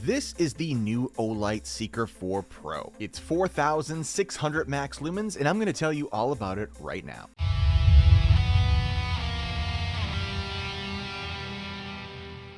This is the new Olight Seeker 4 Pro. It's 4,600 max lumens, and I'm going to tell you all about it right now.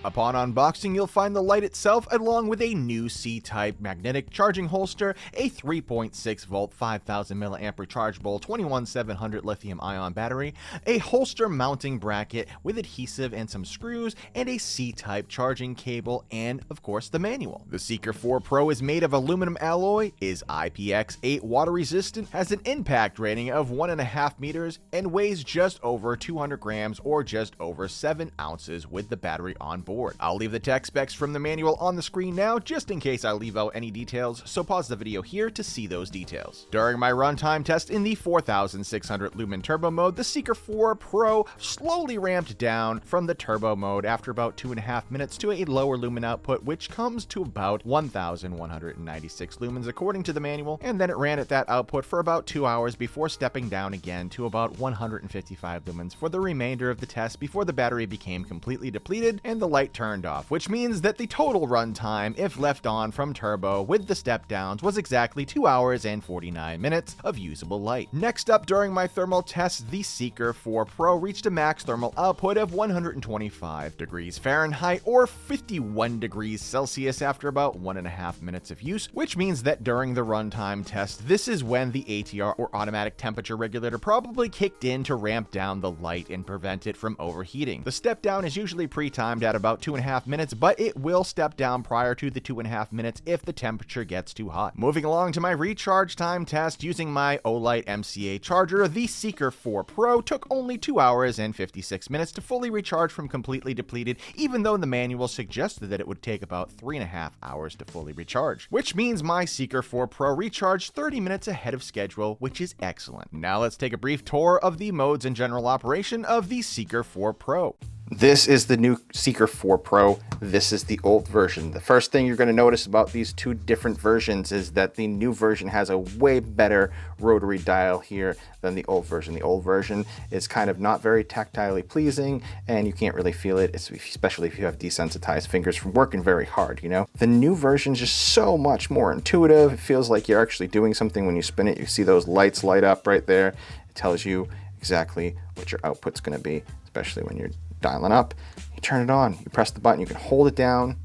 Upon unboxing, you'll find the light itself along with a new C-type magnetic charging holster, a 3.6 volt 5000 mAh rechargeable 21700 lithium-ion battery, a holster mounting bracket with adhesive and some screws, and a C-type charging cable, and of course the manual. The Seeker 4 Pro is made of aluminum alloy, is IPX8 water resistant, has an impact rating of 1.5 meters, and weighs just over 200 grams or just over 7 ounces with the battery on board. I'll leave the tech specs from the manual on the screen now, just in case I leave out any details, so pause the video here to see those details. During my runtime test in the 4600 lumen turbo mode, the Seeker 4 Pro slowly ramped down from the turbo mode after about 2.5 minutes to a lower lumen output, which comes to about 1196 lumens according to the manual, and then it ran at that output for about 2 hours before stepping down again to about 155 lumens for the remainder of the test before the battery became completely depleted and the light turned off, which means that the total runtime, if left on from turbo with the step downs, was exactly 2 hours and 49 minutes of usable light. Next up, during my thermal test, the Seeker 4 Pro reached a max thermal output of 125 degrees Fahrenheit or 51 degrees Celsius after about 1.5 minutes of use, which means that during the runtime test, this is when the ATR or automatic temperature regulator probably kicked in to ramp down the light and prevent it from overheating. The step down is usually pre-timed at about 2.5 minutes, but it will step down prior to the 2.5 minutes if the temperature gets too hot. Moving along to my recharge time test using my Olight MCA charger, the Seeker 4 Pro took only 2 hours and 56 minutes to fully recharge from completely depleted, even though the manual suggested that it would take about 3.5 hours to fully recharge, which means my Seeker 4 Pro recharged 30 minutes ahead of schedule, which is excellent. Now let's take a brief tour of the modes and general operation of the Seeker 4 Pro. This is the new Seeker 4 Pro. This is the old version. The first thing you're going to notice about these two different versions is that the new version has a way better rotary dial here than the old version. The old version is kind of not very tactilely pleasing and you can't really feel it, especially if you have desensitized fingers from working very hard, you know? The new version is just so much more intuitive. It feels like you're actually doing something when you spin it. You see those lights light up right there. It tells you exactly what your output's going to be, especially when you're dialing up. You turn it on, you press the button, you can hold it down,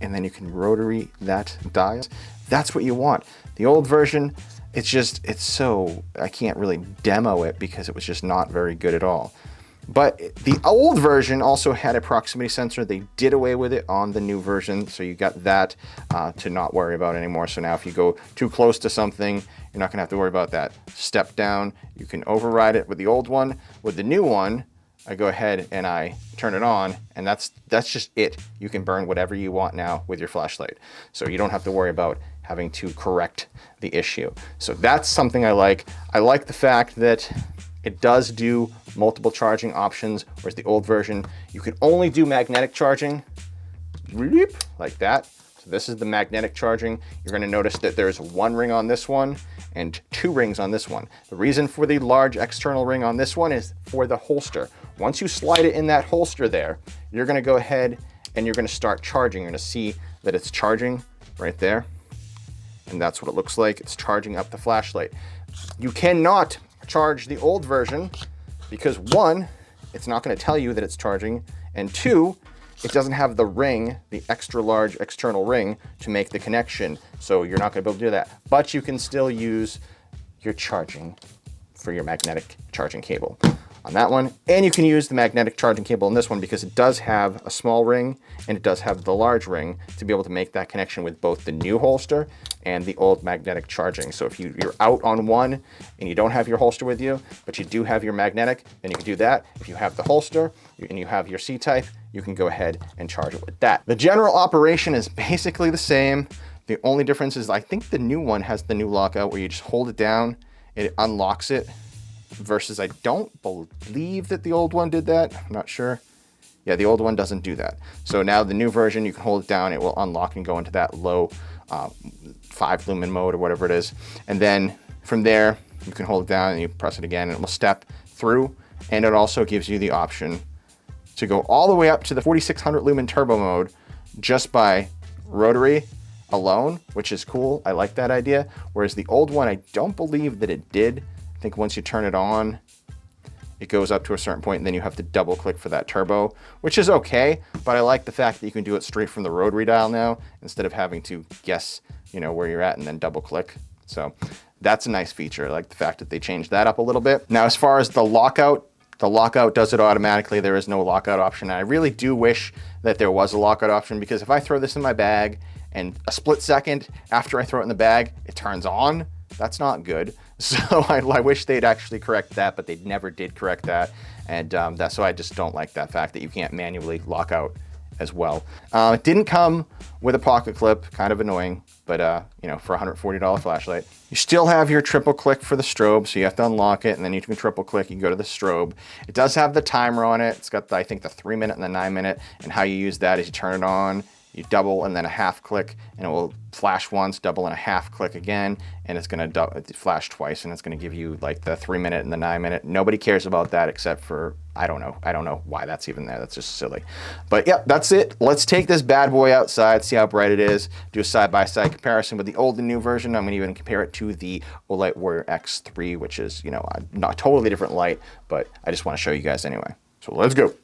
and then you can rotary that dial. That's what you want. The old version, it's so, I can't really demo it because it was just not very good at all. But the old version also had a proximity sensor. They did away with it on the new version, so you got that to not worry about anymore. So now if you go too close to something, you're not gonna have to worry about that. Step down, you can override it with the old one. With the new one, I go ahead and I turn it on, and that's just it. You can burn whatever you want now with your flashlight. So you don't have to worry about having to correct the issue. So that's something I like. I like the fact that it does do multiple charging options, whereas the old version, you can only do magnetic charging, like that. So this is the magnetic charging. You're gonna notice that there's one ring on this one and 2 rings on this one. The reason for the large external ring on this one is for the holster. Once you slide it in that holster there, you're gonna go ahead and you're gonna start charging. You're gonna see that it's charging right there. And that's what it looks like. It's charging up the flashlight. You cannot charge the old version because 1, it's not gonna tell you that it's charging, and 2, it doesn't have the ring, the extra large external ring to make the connection. So you're not gonna be able to do that. But you can still use your charging for your magnetic charging cable on that one. And you can use the magnetic charging cable in this one because it does have a small ring and it does have the large ring to be able to make that connection with both the new holster and the old magnetic charging. So if you're out on one and you don't have your holster with you, but you do have your magnetic, then you can do that. If you have the holster and you have your C-type, you can go ahead and charge it with that. The general operation is basically the same. The only difference is I think the new one has the new lockout where you just hold it down and it unlocks it, versus I don't believe that the old one did that. I'm not sure. Yeah, the old one doesn't do that. So now the new version, you can hold it down, it will unlock and go into that low 5 lumen mode or whatever it is. And then from there, you can hold it down and you press it again and it will step through. And it also gives you the option to go all the way up to the 4600 lumen turbo mode just by rotary alone, which is cool. I like that idea. Whereas the old one, I don't believe that it did. I think once you turn it on, it goes up to a certain point and then you have to double click for that turbo, which is okay. But I like the fact that you can do it straight from the rotary dial now, instead of having to guess, where you're at and then double click. So that's a nice feature. I like the fact that they changed that up a little bit. Now, as far as the lockout does it automatically. There is no lockout option. I really do wish that there was a lockout option, because if I throw this in my bag and a split second after I throw it in the bag, it turns on, that's not good. So I wish they'd actually correct that, but they never did correct that. And so I just don't like that fact that you can't manually lock out as well. It didn't come with a pocket clip, kind of annoying, but for a $140 flashlight. You still have your triple click for the strobe, so you have to unlock it, and then you can triple click, you can go to the strobe. It does have the timer on it. It's got, I think, the 3-minute and the 9-minute, and how you use that is you turn it on, you double and then a half click, and it will flash once, double and a half click again, and it's going to flash twice, and it's going to give you like the 3-minute and the 9-minute. Nobody cares about that except for, I don't know why that's even there. That's just silly. But yeah, that's it. Let's take this bad boy outside, see how bright it is, do a side-by-side comparison with the old and new version. I'm going to even compare it to the Olight Warrior X3, which is, not a totally different light, but I just want to show you guys anyway. So let's go.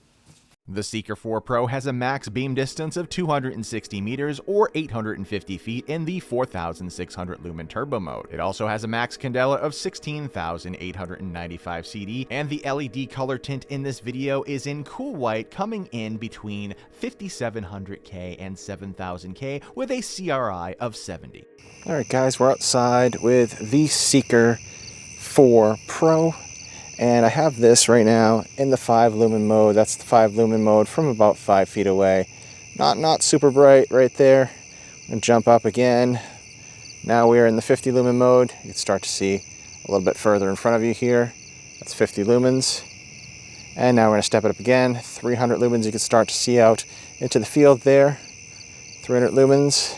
The SEEKER 4 Pro has a max beam distance of 260 meters or 850 feet in the 4600 lumen turbo mode. It also has a max candela of 16,895 CD, and the LED color tint in this video is in cool white, coming in between 5700K and 7000K with a CRI of 70. All right, guys, we're outside with the SEEKER 4 Pro. And I have this right now in the 5 lumen mode. That's the 5 lumen mode from about 5 feet away. Not super bright right there. I'm gonna jump up again. Now we're in the 50 lumen mode. You can start to see a little bit further in front of you here. That's 50 lumens. And now we're gonna step it up again. 300 lumens, you can start to see out into the field there. 300 lumens.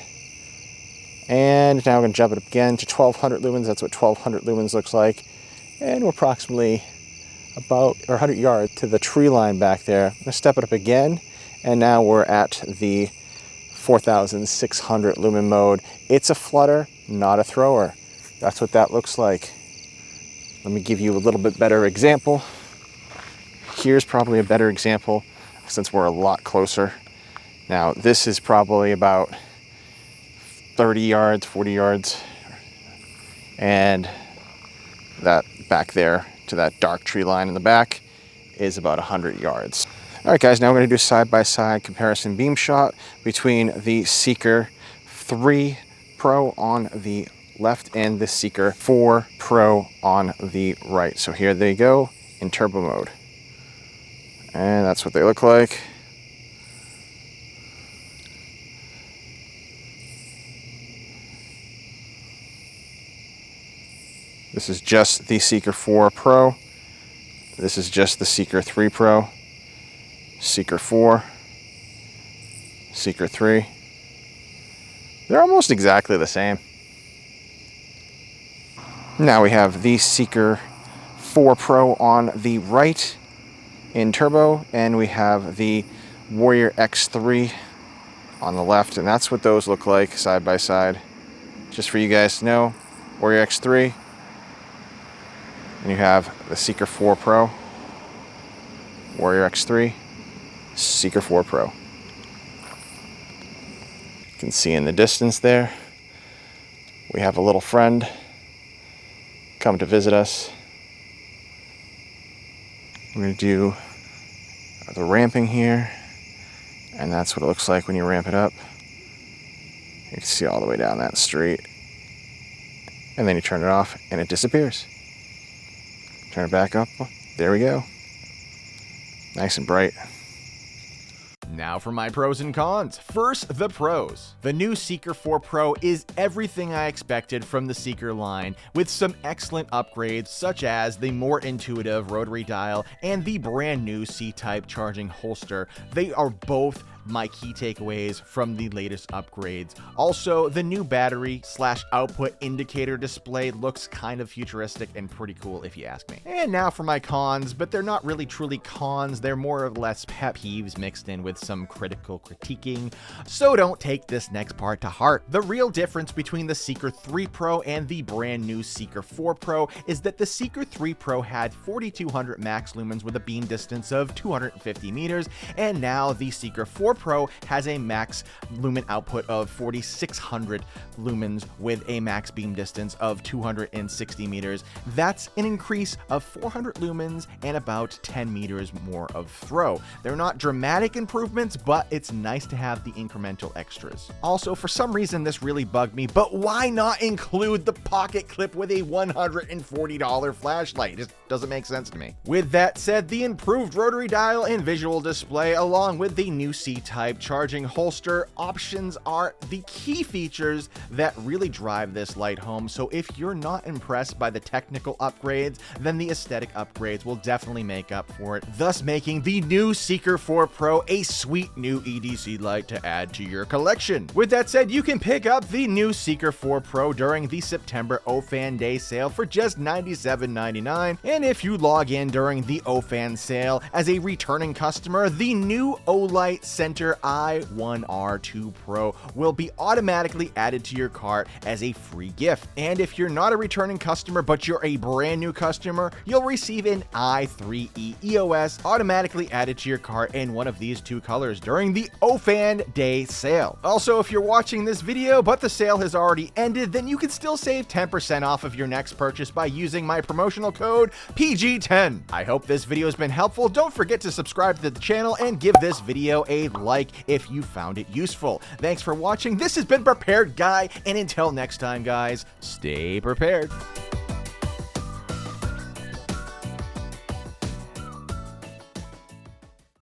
And now we're gonna jump it up again to 1200 lumens. That's what 1200 lumens looks like. And we're approximately about 100 yards to the tree line back there. I'm gonna step it up again, and now we're at the 4600 lumen mode. It's a flutter, not a thrower. That's what that looks like. Let me give you a little bit better example. Here's probably a better example since we're a lot closer. Now this is probably about 30 yards, 40 yards, and that back there to that dark tree line in the back is about 100 yards. All right, guys, now we're going to do a side-by-side comparison beam shot between the SEEKER 3 Pro on the left and the SEEKER 4 Pro on the right. So here they go in turbo mode. And that's what they look like. This is just the SEEKER 4 Pro. This is just the SEEKER 3 Pro. SEEKER 4. SEEKER 3. They're almost exactly the same. Now we have the SEEKER 4 Pro on the right in turbo, and we have the Warrior X3 on the left, and that's what those look like side by side. Just for you guys to know, Warrior X3. And you have the SEEKER 4 Pro, Warrior X3, SEEKER 4 Pro. You can see in the distance there, we have a little friend come to visit us. We're going to do the ramping here, and that's what it looks like when you ramp it up. You can see all the way down that street, and then you turn it off and it disappears. Turn it back up. There we go. Nice and bright. Now for my pros and cons. First, the pros. The new SEEKER 4 Pro is everything I expected from the SEEKER line, with some excellent upgrades such as the more intuitive rotary dial and the brand new C-type charging holster. They are both my key takeaways from the latest upgrades. Also, the new battery/output indicator display looks kind of futuristic and pretty cool if you ask me. And now for my cons, but they're not really truly cons, they're more or less pet peeves mixed in with some critical critiquing, so don't take this next part to heart. The real difference between the Seeker 3 Pro and the brand new Seeker 4 Pro is that the Seeker 3 Pro had 4200 max lumens with a beam distance of 250 meters, and now the Seeker 4 Pro has a max lumen output of 4600 lumens with a max beam distance of 260 meters. That's an increase of 400 lumens and about 10 meters more of throw. They're not dramatic improvements, but it's nice to have the incremental extras. Also, for some reason this really bugged me, but why not include the pocket clip with a $140 flashlight? It doesn't make sense to me. With that said, the improved rotary dial and visual display along with the new C-type charging holster options are the key features that really drive this light home. So if you're not impressed by the technical upgrades, then the aesthetic upgrades will definitely make up for it, thus making the new Seeker 4 Pro a sweet new EDC light to add to your collection. With that said, you can pick up the new Seeker 4 Pro during the September OFAN Day sale for just $97.99, and if you log in during the OFAN sale as a returning customer, the new Olight Seeker i1R2 Pro will be automatically added to your cart as a free gift. And if you're not a returning customer but you're a brand new customer, you'll receive an i3E EOS automatically added to your cart in one of these two colors during the OFAN Day sale. Also, if you're watching this video but the sale has already ended, then you can still save 10% off of your next purchase by using my promotional code PG10. I hope this video has been helpful. Don't forget to subscribe to the channel and give this video a like if you found it useful. Thanks for watching. This has been Prepared Guy, and until next time, guys, stay prepared.